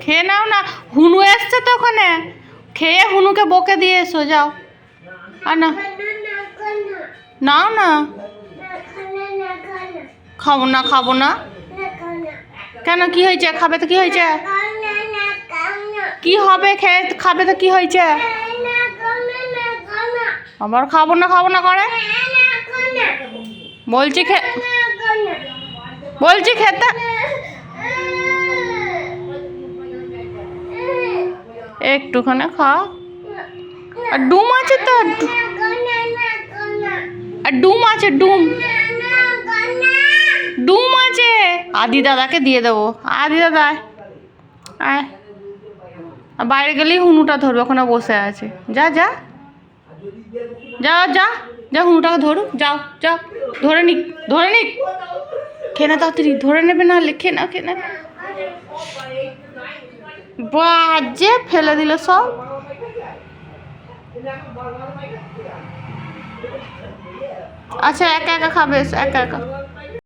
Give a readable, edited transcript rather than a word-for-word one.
খেয়ে নাও না, হুনু এসছে তো ওখানে, খেয়ে হুনুকে বকে দিয়ে এসো, যাও। আর না, নাও না। খাবো না, খাবো না। কেন, কি হয়েছে? খাবে তো কি হয়েছে? কি হবে? খেয়ে খাবে তো কি হয়েছে? আবার খাবো না খাবো না করে বলছি, বলছি খেতে। একটুখানি খাও। আর ডুম আছে তো, আর ডুম আছে, ডুম ডুম আছে। আদি দাদাকে দিয়ে দেবো। আদি দাদা আয়। আর বাইরে গেলেই হুনুটা ধরবে, ওখানে বসে আছে। যা যা যা যা যা, হুনুটাকে ধরুক, যাও যাও। ধরে নিক, ধরে নিক। খেয়ে না তাড়াতাড়ি, ধরে নেবে না, লিখে না, খেয়ে না। বাজে ফেলে দিল সব। আচ্ছা, একা একা খাবে, একা একা।